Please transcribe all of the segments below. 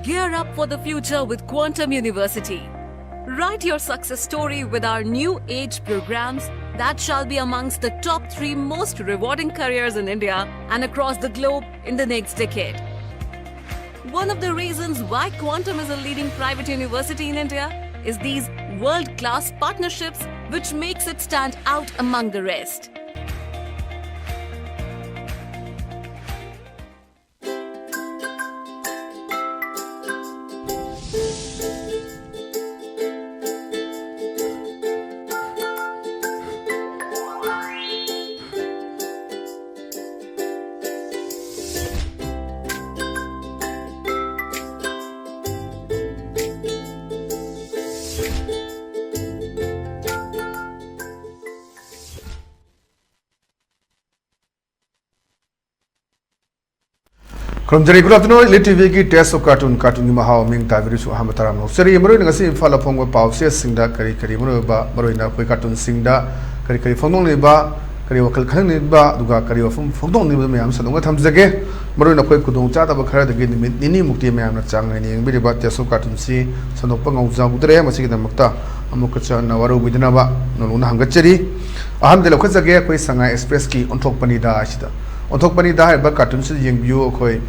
Gear up for the future with Quantum University. Write your success story with our new age programs that shall be amongst the top 3 most rewarding careers in India and across the globe in the next decade. One of the reasons why Quantum is a leading private university in India is these world-class partnerships which makes it stand out among the rest. Good afternoon, ELITETV test of cartoon Mahao Ming Taviru Hamataram. Seri Maru Nasi Falapong Pausia Singda Kari Muruba, Marina Cartoon Singda, Kari Fondon Liba, Kari Wakal Niba, Duga Kari of Fondon Niba, Salonga Tamzage, Marina Kudon Chata Bakara, the Nini Mukti Mam Chang and Bidiba test of cartoon C, Sanopang of Zamudre, Masika Mukta, Amukacha Navaru Widinaba, Noluna Hangacheri, Aham de la Kazage, Sanga Express Key on top Panida Ashita. On top Panida, but cartoons young view Koi.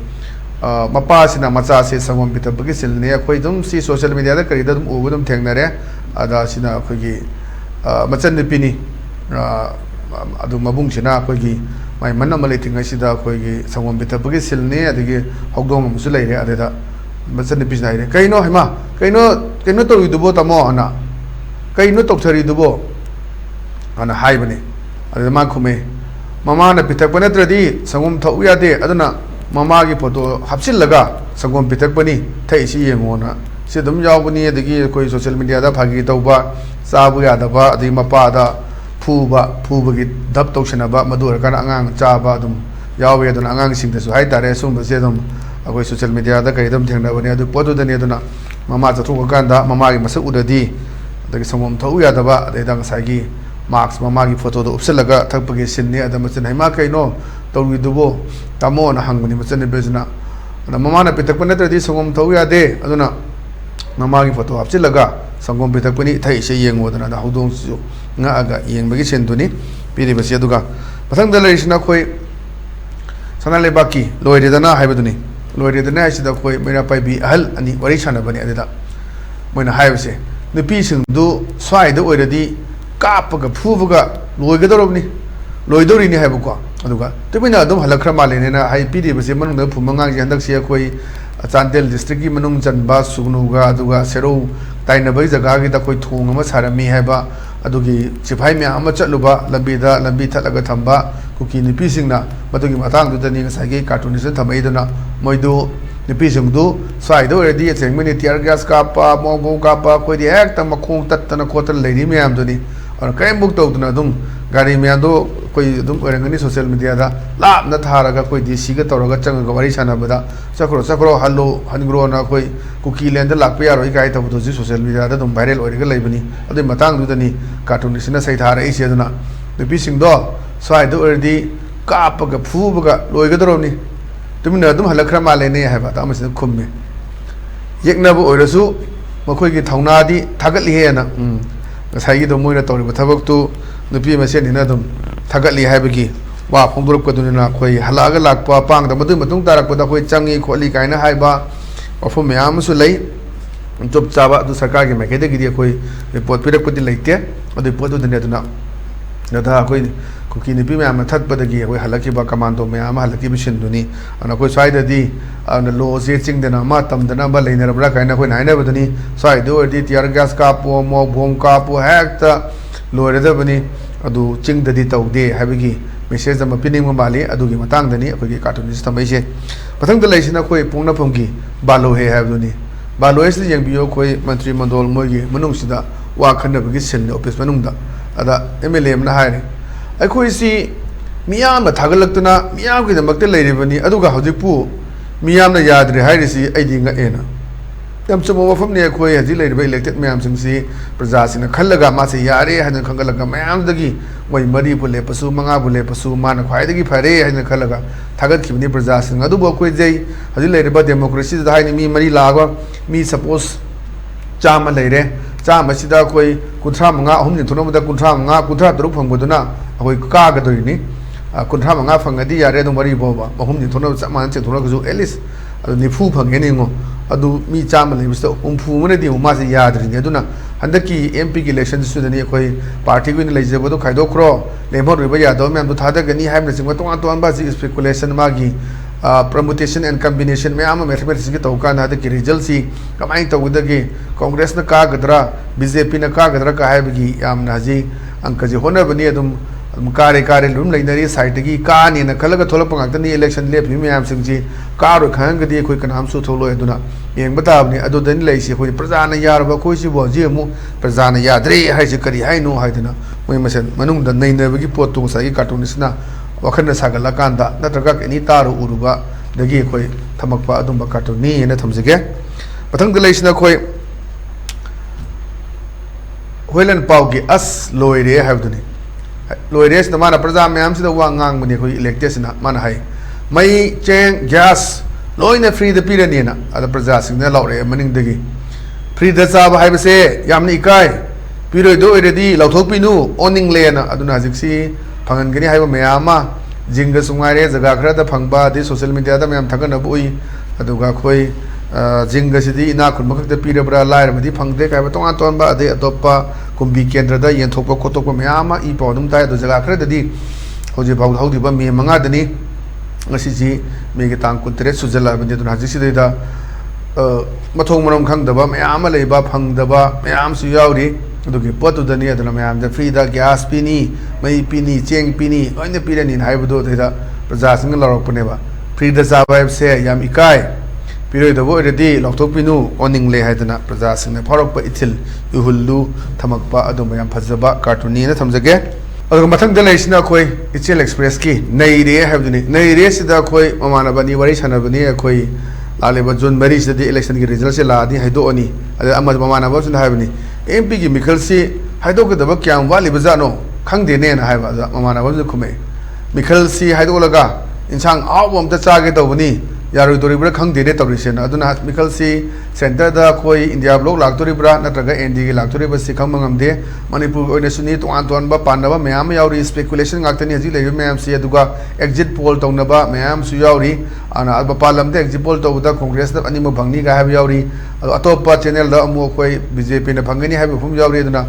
Mapa sina macha se sangom bitabagi silne akhoi dum si social media da kari dum ubudum thengnare ada sina akhoi gi machan nipini adu mabung sina akhoi gi mai manna male thinga sida akhoi gi sangom bitabagi silne adigi hogdong musu leire adeda machan nipi naire kaino hima kaino to idubo tamo ana kaino tokthari dubo ana haibani adeda ma khume mama na bitabana tradi sangom thau yade aduna Mamagi photo hapsil laga sangom pitak bani thai si yengona se dum yaw bani adigi koi social media da phagi tawba chabu ya da ba adi mapa da phuba gi dab tawshana ba madur kan angang chaba dum yawe dun angang sing da su hai tare sum se dum akoi social media da kai dum thengna bani adu podu da ne duna mama cha thu kan da mamagi masak udadi adagi sangom thau ya da ba ade dang sagi marks mamagi photo do upsel laga thakpagi sinne adam chen haima kaino tawri dubo tamo na hangmani machane bezna na mama na pitakpana tradi sangom thau ya de aduna mama gi photo hapchi laga sangom pitakpani thai se yengodana da hodong su nga aga yengbagi senduni piri basi aduga pathang da leisna khoi sanale baki loire dana haibaduni loire dana sida khoi mera pai bi ahal ani wari chana bani adida moina haibse nupi sing du swai da oiradi kapaga phubuga loigadorobni loidorini haibuko aduga tebina adum halakra malena hai pidi base manung da phumanga ji handak sia khoi Chandel district ki manung janba sugnuga aduga sero taina bai jaga gi da khoi thung ama sarami haiba adugi chiphai me ama chatluba lambi thalaga thamba kuki nipi singna madugi matang du dani ngasai gi cartoonist thamai dana moidu nipi singdu sai do ready chengmeni tear gas ka pa mobo ka pa khoi di ek tam khong tattana khotal leiri me am duni और कई book तो उतना तुम गाड़ी में आदो कोई तुम ओरंगनी सोशल मीडिया दा लाभ न थारा का कोई देसी का तौर का चंग गवारी छाना बदा चक्रो हल्लो हनग्रो ना कोई कुकी लेंद लाख पे यार इकाई तब तो जी सोशल मीडिया दा तुम वायरल ओरे का लाइबनी अदे मतंग दुदनी कार्टूनिस्ट ना सही थारा इसे दुना बेबी सिंह दो स्वाइ दो ओरदी काप का फूब का लोय का दरोनी तुम न तुम हलखरा माले ने है बात आमसे खुम में एक ना वो ओरसु मखोई की थौना दी थागत लिए ना Saya itu mui na tahu ni, betul tu nupi masih ni na tu thagat lihat bagi, wah pengurus kau tu ni na koi halaga lakpa pang, tapi tu betul tarak pada koi canggih koi likai na hai ba, apa meam sulai, job caba tu sarkar ke mereka dia koi report pirak koi dilai tiap, ada report tu dia tu na, dah koi kuki nupi meam that pada dia koi halaki ba kamando meam halaki bising tu ni, anak koi saya tadi, anak lo searching dana matam dana ba lain era berapa kena koi naik na betul ni, saya tu di tiar gas kapu, mau bom kapu, hekta lo ada bani, adu cing tadi tahu deh, habis message sama pining membalik, adu ki matang dani, koi cartoonist tambah isi, patang tu lain koi pungna pungki, balo he habis ni, balo esli yang bio koi menteri mandol moi menung sida, wah kena bagi sel office menung dah, ada MLA mana hai ni. Aku isi miyam na thagalak tu na miyam kita makte lari bani adu ka hujik pu miyam na yad re hai risi aidi nga ena yam chumo wafam ne khoi haji lei ba elected mayam sing si praja sina khallaga ma se yare han khangalaga mayam dagi moi mari bule pasu manga bule pasu man khwai dagi phare han khalaga thagat khibni praja sing adu bo khoi jai haji lei ba democracy da hai ni mi mari laga mi suppose chama lei re chama sida khoi kunthra manga ahum ni thunam da kunthra manga kunthra turuk phanguduna khoi ka ga doi ni kunthra manga phangadi yare do mari bo ba ahum ni thunam chama che thunam ju at least adu ni phu phangge ni ngo adu mi chama le bisto umfu mane di uma se yadri ne aduna handaki MP ki election su dani khoi party ko ni leje bodo khaido khro lemor riba ya do mem do thada gani haim ne sing to an ba si speculation ma gi permutation and combination me ama mathematics ki to kan hada ki result si kamai to da gi congress na ka gadra BJP na ka gadra ka haib gi am na ji anka ji hona bani adum kare lum lainari side gi ka ni na khalaga tholak pangak ni election le phi me am sing ji ka ro khang ga di khoi kanam su tholo aduna yeng batab ni adu den lei si khoi praja na yar ba khoi si bo ji mu praja na yadre hai si kari hai no hai dina moi masen manung da nei ne gi pot tu sa gi cartoonist na wakhan na sagala kan da natraga ni taru uruba dagi khoi thamak pa adum ba cartoon ni na thamjige pathang da lei sina khoi hoilan pau gi as loire hai duni loire na mana praja mayam si da wa ngang mani khoi elected sina mana hai mai cheng gas loina free the pirani na ada praja sing na laure maning dagi free the sa ba hai base yamni kai piroi do already lauthok pinu owning le na aduna jiksi phangan gani hai ba mayama jinga sungai re jaga khara da phangba di social media da mayam thagan abui aduga khoi jinga sidi ina khun makak da pirabra lair madi phangde kai ba tonga ton ba ade atopa kumbi kendra da yen thokpa khotokpa mayama I pawdum tai do jaga khara da di hoji bau haudi ba me manga dani ngasi ji me ge tang kun tre sujala bande dun haji sidai da mathong manom khang da ba mayama lei ba phang da ba mayam su yauri adugi potu dani aduna mayam da free da gas pini mai pini cheng pini oina pirani hai bu do da praja sing larok pune ba free da sa ba se yam ikai piroi da bo ready lokthok pinu oning le hai dana praja sing na phorok pa ithil yuhullu thamak pa adu mayam phajaba cartoon ni na thamjage aduga mathang da leisina khoi ichel express ki nei re hai duni nei re sida khoi mamana bani wari sana bani khoi lale June mari sidi election ki result se la di hai do ani ada amma mamana ba sun hai bani MP ki mikhal si haido ke daba kyam wali bazano khang de ne na hai ba mamana ba zu khume mikhal si haido laga insang awam ta cha ge do bani yaru dori bra khang de ne tawri sen aduna mikhal si center da koi India block lak tori bra na traga ND ki lak tori ba si khang mangam de Manipur oina suni to an ba pan ba mayam yauri speculation ngak tani haji le mayam si aduga exit poll tong na ba mayam su yauri ana ba palam de exit poll to da congress da ani mo bangni ga ha yauri atopa channel da amu koi BJP na bangani ha phum yauri aduna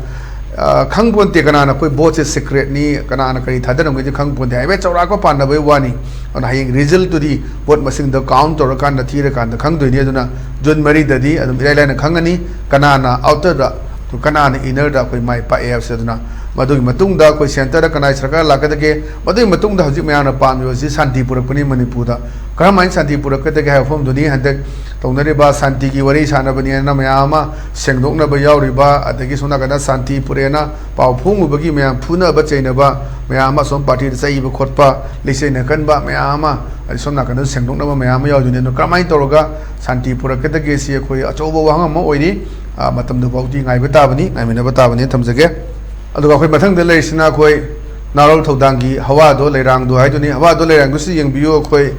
khang bon te kana na koi vote secret ni kana na kari thadana ngi khang bon te ai chaura ko pan na bai wani ana haying result to di vote masing da count to kan na thira kan da khang doi ni aduna June mari da di adum ilai na khang ani kana na outer da to kana na inner da koi mai pa af se aduna madui matung da koi center da kana sarkar la ka da ke madui matung da haji me ana pam yo ji santi purak pani Manipur da karamai santi purak ka da ke ha phom duni handak tongnari ba santi ki wari sana bani na mayama sengdok na ba yauri ba adagi sona kana santi purena pau phung bagi mayam phuna ba chaina ba mayama som party da sai ba khotpa leisai na kan ba mayama sona kana sengdok na ba mayama yauri ne no karamai toroga santi purak ka da ke si khoi achoba wa ma oiri matam da bauti ngai ba ta bani ngai mena ba ta bani thamjage aduga khoi mathang da leisina khoi narol thodang hawa do leirang do haiduni hawa do leirang gusi yengbiyo khoi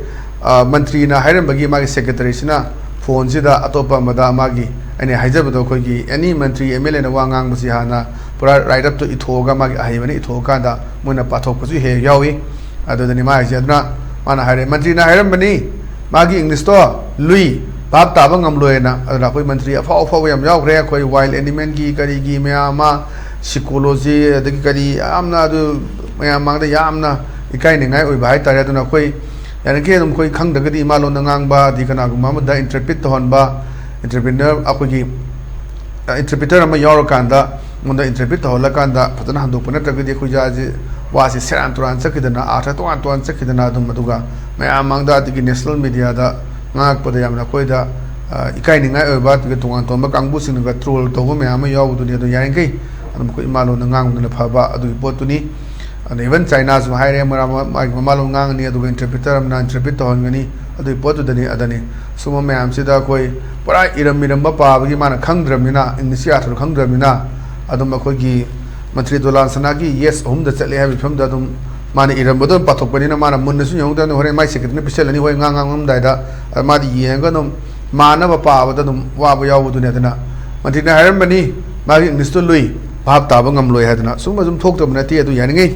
mantri na hairam bagi magi secretary sina phone sida atopa mada magi ani haijabado khoi gi any mantri MLA na wangang musi hana pura right up to ithoga magi ahibani ithoka da muna pathok pasu he yawi adodani ma haijadna mana haire mantri na hairam bani magi English to lui bab ta ba ngam loena adra khoi mantri afau yam yaw re khoi wild animal gi kari gi ma psychology adagi kari amna du mayam da yamna ikai ne ngai oi bai tare aduna khoi yani ke dum khoi khang dagadi malo na ngang ba di kana gu ma da interpret to hon ba entrepreneur akogi interpreter ama yoro kanda munda interpret to hola kanda patana handu puna tagadi khoi ja ji wasi seran turan sakidana atha to an tuan sakidana dum maduga mayam mangda di national media da ngak pada yamna khoi da ikai ni ngai oi ba ti tungan to ma kangbu sing ga troll to ma yam yaw du ni do yain kai anum khoi malo na ngang na pha ba adu potuni and even China so high mamalo ngang ni adu interpreter am na interpret on gani adu potu dani adani sum ma'am से पूरा इरम इरम पाबी माना खंग्रमीना English author खंग्रमीना अखोगी मंत्री दोलान सना की yes अहम चले है विफम माने इरम पाथोपनी माना मुन्नसु यौद होरें माई सेक्रेटरी पिछलनी होय गांगदायदा मादी येंगन मानव पाबद वाब यावदुने मंत्री हायरमनी मागी इंग्लिश तो लुई भाव ताब गमलोय है सूम थोक्तब नते यानी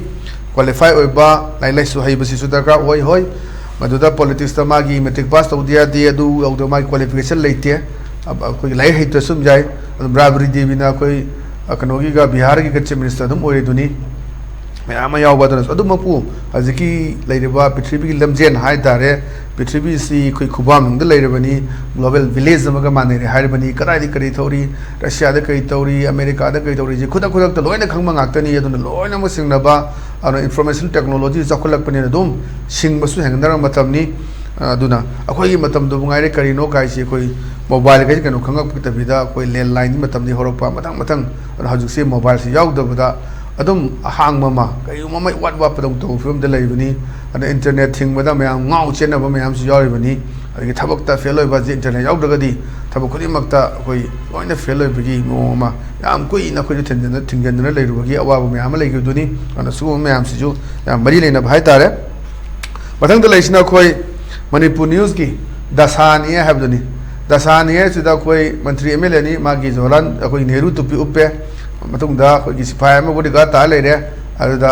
क्वालिफाई होइबा लाइ लाइसु हैबसिसु दरकार होय होय मदुदा पॉलिटिक्स मागी मैट्रिक पास तौदिया दे अदु मागी क्वालिफिकेशन लेते अब कोई लाइ हैत सुम जाय ब्राबरी देवीना कोई कनोगी बिहार की चीफ मिनिस्टर अदुम ओइदुनी मैम यावबदन अदुमपु हजिकी लेरिबा पृथ्वी की लमजेन हाय तारे पृथ्वी सी कोई खुबामंग लेरबनी ग्लोबल विलेज अमगा मानेरे हायरबनी कदाई करी थौरी रशिया द कई तौरी अमेरिका द कई तौरी जे खुदा खुदा त लोइना खंगमा गाक्तनी अदुन लोइना म सिंगनबा अन इन्फॉर्मेशन टेक्नोलॉजी जाखुलकपनी अदुम सिंगबसु हेंगनर मतमनी अदुना अखोई मतम दु बुंगाइरे करिनो काइसे कोई मोबाइल कई कनो खंगक तबिदा कोई लैंडलाइन मतमनी होरकपा मतंग मतंग हजुसे मोबाइल से यावदबदा अदुम हांग ममा कई ममा वाट वाट पदम तो फिल्म द लेबनी अन इंटरनेट थिंग बदा मयाम गाउ चेनब मयाम से यारिबनी अदि थबकता फेल होइबा जे इंटरनेट यावदगदी थबक खुदिमकता कोई लोइना फेल होइबगी मोमा याम कोई न कोई थिंगन लेरुबगी अवाब मयाम लेगुदुनी अन सुगु मयाम सिजु याम मरी लेना भाई तारे मथंग द लेसिना कोई मणिपुर न्यूज़ की दसानी हैबदुनी दसानी सिदा कोई मंत्री एमएलए नि मागी जोलान कोई नेहरू टुपी उप्पे मतुंगदा कोई सिपाही में बोडीगार्ड ता लेरे अदुदा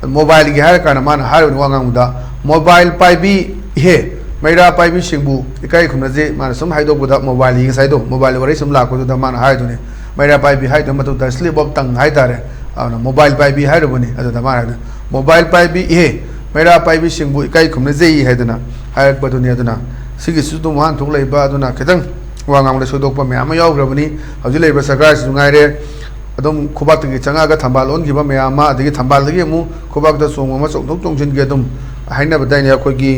मोबाइल की हार काना मान हार वांगामुदा मोबाइल पाइबी हे मैरा पाइबी सिंबु इकाई खुनजे मान सम हाइदोबुदा मोबाइल ही साइदो मोबाइल वरे सम लाकोदुदा मान हाइदुने मैरा पाइबी हाइदो मतुदा स्लिप ऑफ तंग हाइ तारे अन मोबाइल पाइबी हाइदोबुनी अदुदा मान मोबाइल पाइबी हे मैरा पाइबी सिंबु इकाई खुनजे ही हाइदना हाइरकबदुनी अदुना सिगी सुदु मान थोक लेबा अदुना खितंग वांगामुदा सोदोकपा म्याम यावग्रबनी हजि लेबा सरकार सुंगाइरे अदम खुबाक की चंगागा थंबालोन की मैम थंबाल खुबाक चोंग चौथों चोंजिन अदम हाइनबदाइने अखोगी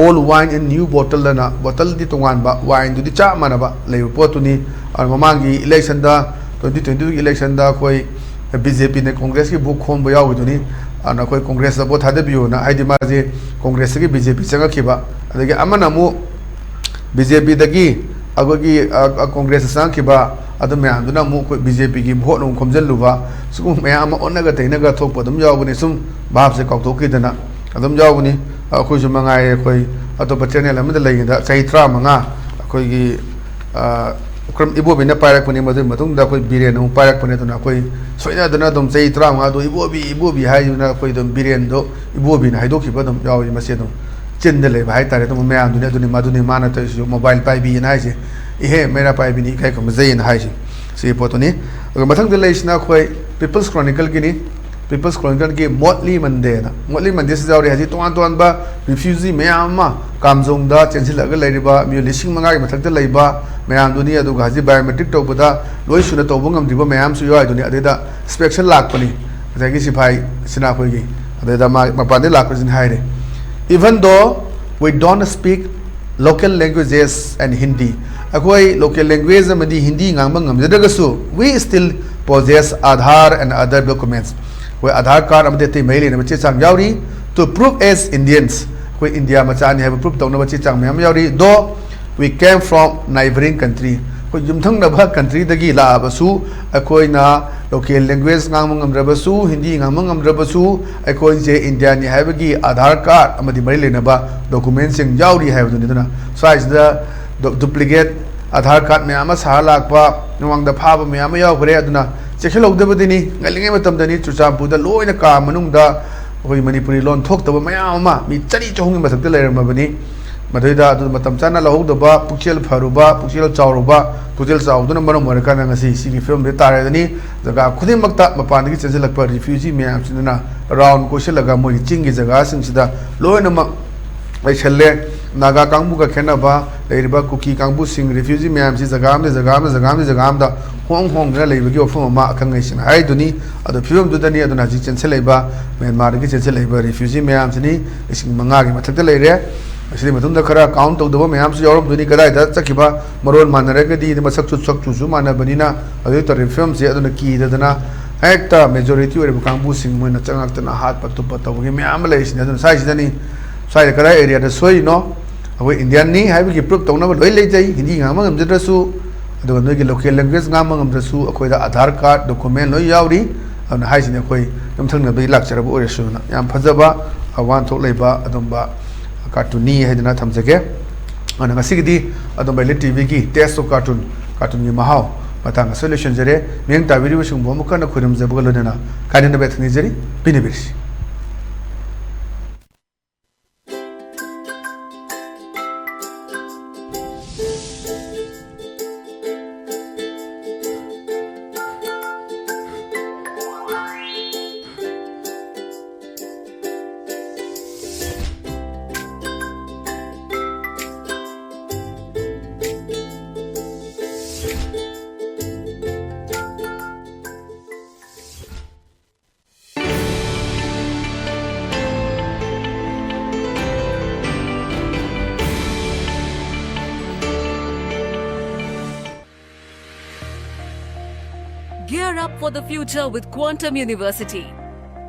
ओल्ड वाइन इन न्यू बोतल बोतल तोानब वाइन चा मानब लेब पोतुनी ममांगी इलेक्शन 2022 इलेक्शन अखोई बीजेपी ने कांग्रेस की बुक खोब यावदुनी अखोई कांग्रेस बोट थादबीना है माजे कांग्रेस की बीजेपी चंगखिब बीजेपी अखोगी कांग्रेस चंगखिब अदु मैम बीजेपी की भोट नों खोमजलुबा सुगुम मैम ओनगा तैनगा थोप अदुम यावबनी सुम भाव से कौथोकीदना अदुम यावबनी अखोइसु मंगाए अखोई अतोप चैनल अमदा लेगिदा चही 35 अखोइगी क्रम इबोबीना पायरकपनी मदु मतुंगदा अखोई बिरेन उ पायरकपनी अदुना अखोई सोइनादना अदुम चही 35 दो इबोबी हाइजुना अखोई दम बिरेन दो इबोबीना हाइदोखिबा अदुम यावई मसे दम चिंद लेबा हाइ तारे दम मैम दुने अदुनि मदुनि माना तइसु मोबाइल पाइबी ना हाइसे इहे मेरा पाइबी इकाई खमजैन हाइसे से पोतुनी मथंग लेसिना अखोई पीपल्स क्रॉनिकल की पीपल्स क्रॉनिकल की मोटली मंडे से जाऊरी हजी तोान तोानबा रिफ्यूजी मैम कामजोंग चेंसिलग लेरिबा मी 5,000 की मथक्ता लेबा मैम दुनी अदुगा हजी बायोमेट्रिक तौबदा लोई सुना तौब ngमद्रिबा मैम सु याइदुनी अदेदा इंस्पेक्शन लाकपनी अदगी सिफाई सिना खोगी अदेदा मपादे लाकजिन हाइरे even though we don't speak local languages and Hindi अखोई local language अमदी Hindi ngang ngamjadagasu we still possess Aadhaar and other documents कोई आधार कार्ड अमदे ते मेले न बच्चे चांग यावरी to prove as Indians कोई इंडिया मचानी है प्रूफ तौन बच्चे चांग मैम यावरी दो we came from neighboring country कोई युमथंग नभा कंट्री दगी लाबसु अखोई ना लोकल लैंग्वेज ngang ngamrabasु हिंदी ngang ngamrabasु अखोई जे इंडिया नि हैबगी आधार कार्ड अमदी मरी लेनबा डॉक्यूमेंट सिंग यावरी हैबदुनी दना size the duplicate Aadhaar card ma'am सा लापा नवांग फाब मैम यावरे अदुना चेखलौदबदिनी गलिंगे मतमदनी चुचापुद लोइना का मनुंगदा अखोई मणिपुरी लोन थोक्तब मैम मी चरी चोंग मथक्ता लेरमबनी मधुदा अदु मतम चाना लहोदबा पुक्सेल फरुबा पुक्सेल चावरुबा पुक्सेल चावदुना मरम मरकाना ngasi sigi film de taredani jaga khudimmakta mapandagi chenjelakpa refugee मैम सिना राउंड कोशलगा मोइ चिंगी जगह सिंगसिदा लोइनमक लाइछल्ले नागा कांगबु का खेनबा लेरिबा कुकी कांगबु सिंग रिफ्यूजी मैम से जगह दा होंग होंग ना लेबगी ऑफम मा खंगैसिन हाइदुनी अदो फिल्म दुदनी अदना जी चेंसेलेबा म्यांमार की चेंसेलेबा रिफ्यूजी मैम सिनी इसिंग मंगा की मथक्ता लेरे असली मतुंदा खरा काउंट तौदबा मैम से यौरम दुनी कदाइदा चकिबा मरोल मानरगदी मसक चुसु मानबनिना अदो तो फिल्म से अदना की दना हेक्टा मेजॉरिटी ओरे कांगबु सिंग मोना चंगक्तना हाथ पत्तु पत्तबगी मैम लेसिन अदना साइसिदनी साइड कदा एरिया द सोई नो ꯑꯩꯈꯣꯏ ꯏꯟꯗꯤꯌꯟꯅꯤ ꯍꯥꯏꯕꯒꯤ ꯄ꯭ꯔꯨꯞ ꯇꯧꯅꯕ ꯂꯣꯏ ꯂꯩꯖꯩ ꯍꯤꯟꯗꯤ ꯉꯥꯡꯕ ꯉꯝꯖꯗ꯭ꯔꯁꯨ ꯑꯗꯨꯒ ꯅꯣꯏꯒꯤ ꯂꯣꯀꯦꯜ ꯂꯦꯡꯒ꯭ꯋꯦꯖ ꯉꯥꯡꯕ ꯉꯝꯗ꯭ꯔꯁꯨ ꯑꯩꯈꯣꯏꯗ ꯑꯙꯥꯔ ꯀꯥꯔꯗ ꯗꯣꯀꯨꯃꯦꯟ ꯂꯣꯏ ꯌꯥꯎꯔꯤ ꯑꯗꯨꯅ ꯍꯥꯏꯁꯤꯅꯤ ꯑꯩꯈꯣꯏ ꯌꯨꯝꯊꯪꯅꯕꯒꯤ ꯂꯥꯛꯆꯔꯕ ꯑꯣꯏꯔꯁꯨꯅ ꯌꯥꯝ ꯐꯖꯕ ꯋꯥꯍꯟꯊꯣꯛ ꯂꯩꯕ ꯑꯗꯨꯝꯕ ꯀꯥꯔꯇꯨꯟꯅꯤ ꯍꯥꯏꯗꯅ ꯊꯝꯖꯒꯦ ꯑꯗꯨꯅ ꯉꯁꯤꯒꯤꯗꯤ ꯑꯗꯨꯝꯕ ELITE TVꯒꯤ ꯇꯦꯁ ꯑꯣꯐ ꯀꯥꯔꯇꯨꯟꯒꯤ ꯃꯍꯥꯎ ꯃꯇꯥꯡ ꯑꯁꯤ ꯂꯣꯏꯁꯤꯟꯖꯔꯦ ꯃꯤꯠꯌꯦꯡ ꯇꯥꯕꯤꯔꯤꯕꯁꯤꯡꯕꯨ ꯑꯃꯨꯛ ꯍꯟꯅ ꯈꯨꯔꯨꯝꯖꯕꯒ ꯂꯣꯏꯅꯅ ꯀꯥꯏꯅꯅꯕ ꯊꯧꯅꯤꯖꯔꯤ ꯄꯤꯅꯕꯤꯔꯁꯤ Gear up for the future with Quantum University.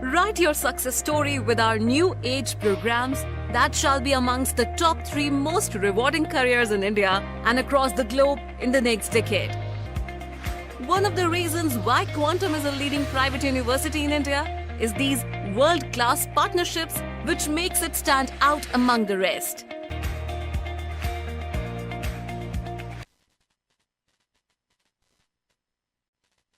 Write your success story with our new age programs that shall be amongst the top 3 most rewarding careers in India and across the globe in the next decade. One of the reasons why Quantum is a leading private university in India is these world-class partnerships which makes it stand out among the rest.